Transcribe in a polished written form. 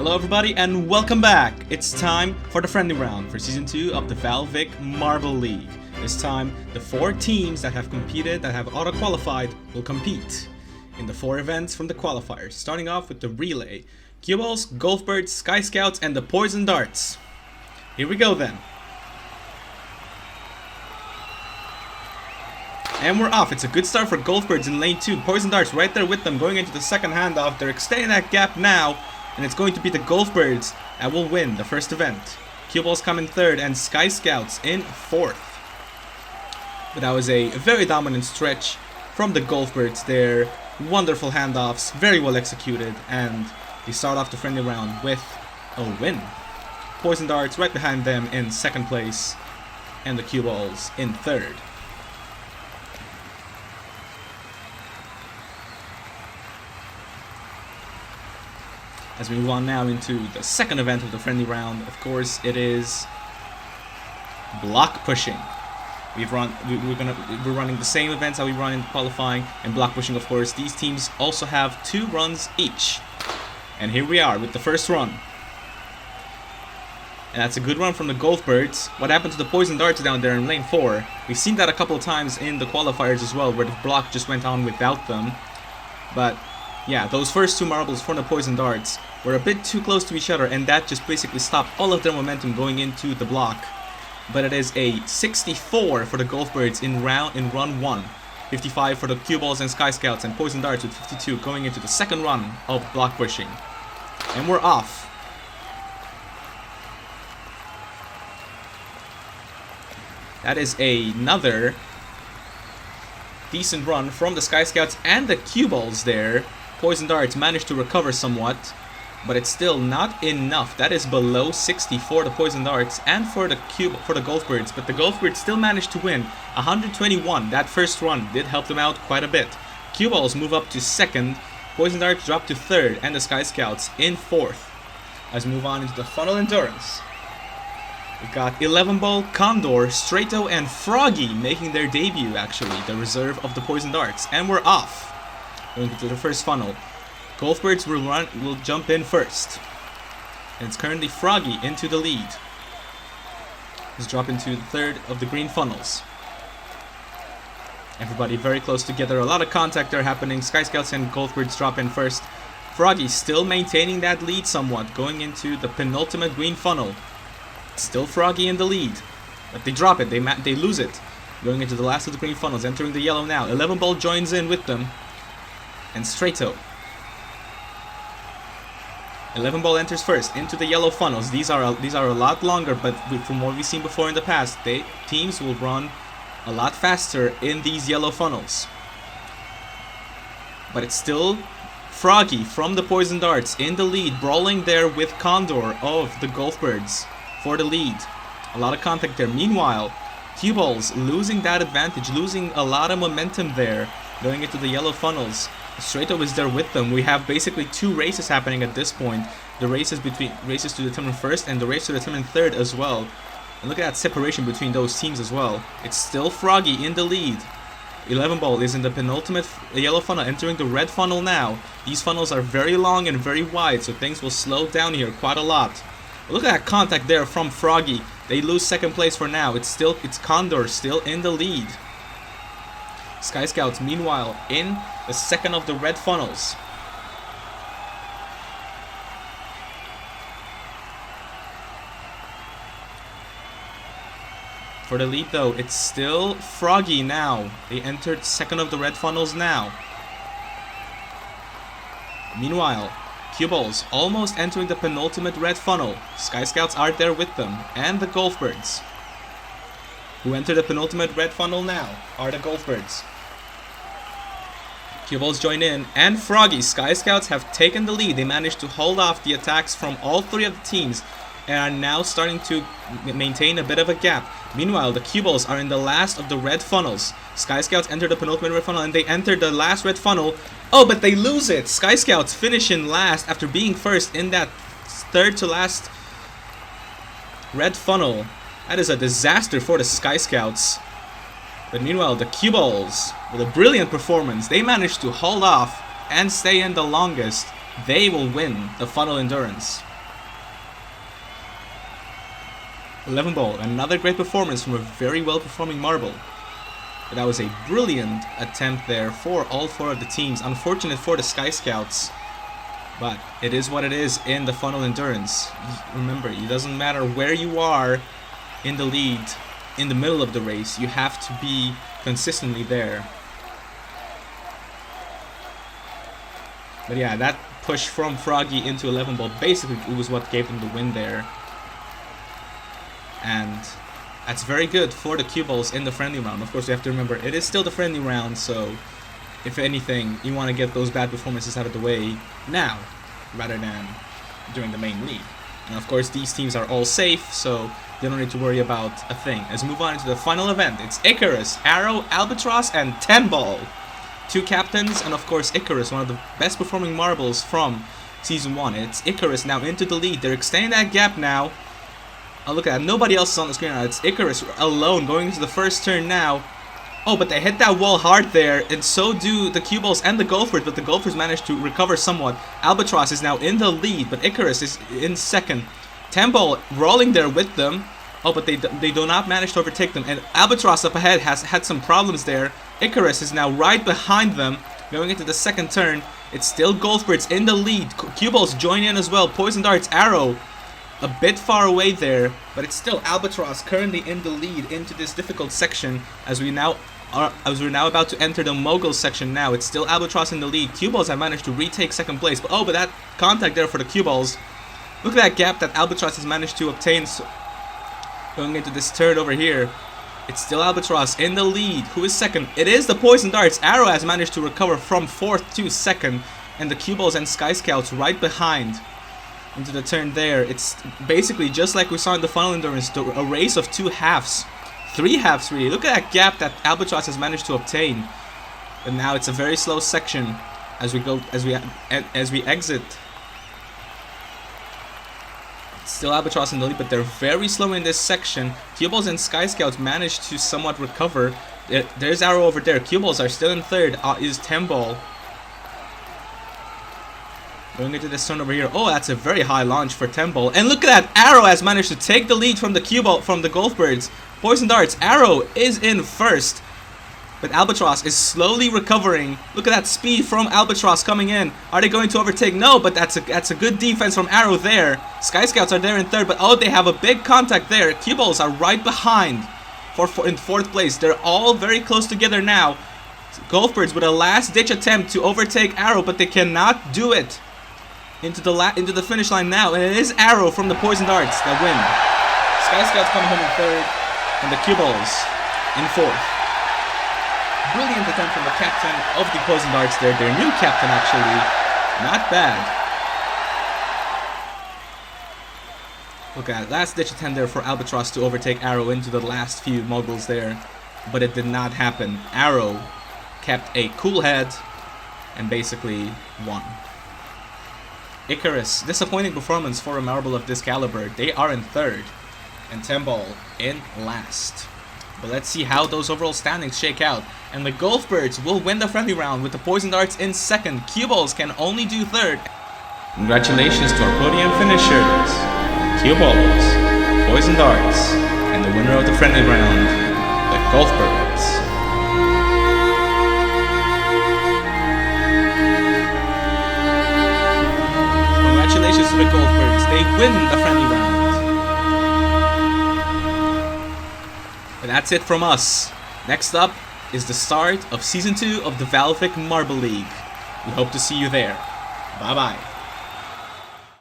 Hello everybody and welcome back! It's time for the friendly round for Season 2 of the VALVIK Marble League. This time, the 4 teams that have competed, that have auto-qualified, will compete in the 4 events from the qualifiers, starting off with the relay. Cue balls, golf birds, sky scouts, and the poison darts. Here we go then. And we're off. It's a good start for golf birds in lane 2. Poison darts right there with them, going into the second handoff. They're extending that gap now. And it's going to be the Golf Birds that will win the first event. Cue balls come in third and Sky Scouts in fourth. But that was a very dominant stretch from the Golf Birds there. Wonderful handoffs, very well executed, and they start off the friendly round with a win. Poison Darts right behind them in second place, and the Cue balls in third. As we move on now into the second event of the friendly round, of course, it is block pushing. We're running the same events that we run in qualifying, and block pushing, of course. These teams also have 2 runs each. And here we are with the first run. And that's a good run from the Golf Birds. What happened to the Poison Darts down there in lane 4? We've seen that a couple of times in the qualifiers as well, where the block just went on without them. But yeah, those first 2 marbles from the Poison Darts were a bit too close to each other, and that just basically stopped all of their momentum going into the block. But it is a 64 for the Golf Birds in run 1. 55 for the Cue balls and Sky Scouts, and Poison Darts with 52 going into the second run of block pushing. And we're off. That is another decent run from the Sky Scouts and the Cue balls there. Poison Darts managed to recover somewhat, but it's still not enough. That is below 60 for the Poison Darts and for the Golf Birds, but the Golf Birds still managed to win 121. That first run did help them out quite a bit. Cue balls move up to second, Poison Darts drop to third, and the Sky Scouts in fourth. As we move on into the funnel endurance, we've got 11 Ball, Condor, Strato, and Froggy making their debut, actually, the reserve of the Poison Darts, and we're off. Going into the first funnel. Golf Birds will jump in first. And it's currently Froggy into the lead. He's dropping to the third of the green funnels. Everybody very close together. A lot of contact there happening. Sky Scouts and Golf Birds drop in first. Froggy still maintaining that lead somewhat, going into the penultimate green funnel. Still Froggy in the lead. But they drop it. They lose it. Going into the last of the green funnels. Entering the yellow now. 11 Ball joins in with them. And Strato. 11 Ball enters first into the yellow funnels. These are a lot longer, but from what we've seen before in the past, teams will run a lot faster in these yellow funnels. But it's still Froggy from the Poison Darts in the lead, brawling there with Condor of the Golf Birds for the lead. A lot of contact there. Meanwhile, Cue balls losing that advantage, losing a lot of momentum there, going into the yellow funnels. Strato is there with them. We have basically 2 races happening at this point. The races to determine first and the race to determine third as well. And look at that separation between those teams as well. It's still Froggy in the lead. 11 Ball is in the penultimate yellow funnel, entering the red funnel now. These funnels are very long and very wide, so things will slow down here quite a lot. But look at that contact there from Froggy. They lose second place for now. It's Condor still in the lead. Sky Scouts, meanwhile, in the second of the red funnels. For the lead, though, it's still Froggy now. They entered second of the red funnels now. Meanwhile, Cue balls almost entering the penultimate red funnel. Sky Scouts are there with them, and the Golf Birds. Who enter the penultimate red funnel now are the Golf Birds. Cue balls join in, and Froggy. Sky Scouts have taken the lead. They managed to hold off the attacks from all 3 of the teams and are now starting to maintain a bit of a gap. Meanwhile, the Cue balls are in the last of the red funnels. Sky Scouts enter the penultimate red funnel, and they enter the last red funnel. Oh, but they lose it! Sky Scouts finish in last after being first in that third to last red funnel. That is a disaster for the Sky Scouts. But meanwhile, the Cue balls, with a brilliant performance, they managed to hold off and stay in the longest. They will win the funnel endurance. 11 ball. Another great performance from a very well-performing marble. But that was a brilliant attempt there for all 4 of the teams. Unfortunate for the Sky Scouts. But it is what it is in the funnel endurance. Remember, it doesn't matter where you are in the lead, in the middle of the race. You have to be consistently there. But yeah, that push from Froggy into 11 ball, basically it was what gave them the win there. And that's very good for the cue balls in the friendly round. Of course, you have to remember, it is still the friendly round, so if anything, you want to get those bad performances out of the way now, rather than during the main league. And of course, these teams are all safe, so they don't need to worry about a thing. As we move on into the final event, it's Icarus, Arrow, Albatross, and 10 ball. 2 captains, and of course Icarus, one of the best performing marbles from Season 1. And it's Icarus now into the lead. They're extending that gap now. Oh, look at that. Nobody else is on the screen now. It's Icarus alone going into the first turn now. Oh, but they hit that wall hard there, and so do the cue balls and the golfers, but the golfers managed to recover somewhat. Albatross is now in the lead, but Icarus is in second. 10 ball rolling there with them. Oh, but they do not manage to overtake them, and Albatross up ahead has had some problems there. Icarus is now right behind them, going into the second turn. It's still Golfbirds in the lead. Cue balls join in as well. Poison Darts, Arrow, a bit far away there, but it's still Albatross currently in the lead into this difficult section. As we're now about to enter the Mogul section now, it's still Albatross in the lead. Cue balls have managed to retake second place, but but that contact there for the cue balls. Look at that gap that Albatross has managed to obtain. So, going into this turn over here, it's still Albatross in the lead. Who is second? It is the Poison Darts. Arrow has managed to recover from 4th to 2nd, and the cue balls and Sky Scouts right behind into the turn there. It's basically just like we saw in the final endurance, a race of 2 halves. 3 halves really. Look at that gap that Albatross has managed to obtain. And now it's a very slow section as we exit. Still Albatross in the lead, but they're very slow in this section. Cue balls and Sky Scouts managed to somewhat recover. There's Arrow over there. Cue balls are still in third. Is 10 ball. Going into this turn over here. Oh, that's a very high launch for 10 ball. And look at that. Arrow has managed to take the lead from the cue ball, from the Golfbirds. Poison Darts. Arrow is in first, but Albatross is slowly recovering. Look at that speed from Albatross coming in. Are they going to overtake? No, but that's a good defense from Arrow there. Sky Scouts are there in third, but oh, they have a big contact there. Cue balls are right behind in 4th place. They're all very close together now. Golfbirds with a last-ditch attempt to overtake Arrow, but they cannot do it. Into the finish line now, and it is Arrow from the Poison Darts that win. Sky Scouts come home in 3rd, and the cue balls in 4th. Brilliant attempt from the captain of the Poison Darts there. Their new captain, actually. Not bad. Look at that. Last-ditch attempt there for Albatross to overtake Arrow into the last few moguls there. But it did not happen. Arrow kept a cool head and basically won. Icarus, disappointing performance for a marble of this caliber. They are in 3rd, and 10 ball in last. But let's see how those overall standings shake out. And the Golfbirds will win the friendly round with the Poison Darts in 2nd. Cue balls can only do 3rd. Congratulations to our podium finishers, Cue balls, Poison Darts, and the winner of the friendly round, the Golfbirds. Congratulations to the Golfbirds. They win the friendly round. And that's it from us. Next up is the start of Season 2 of the VALVIK Marble League. We hope to see you there. Bye-bye.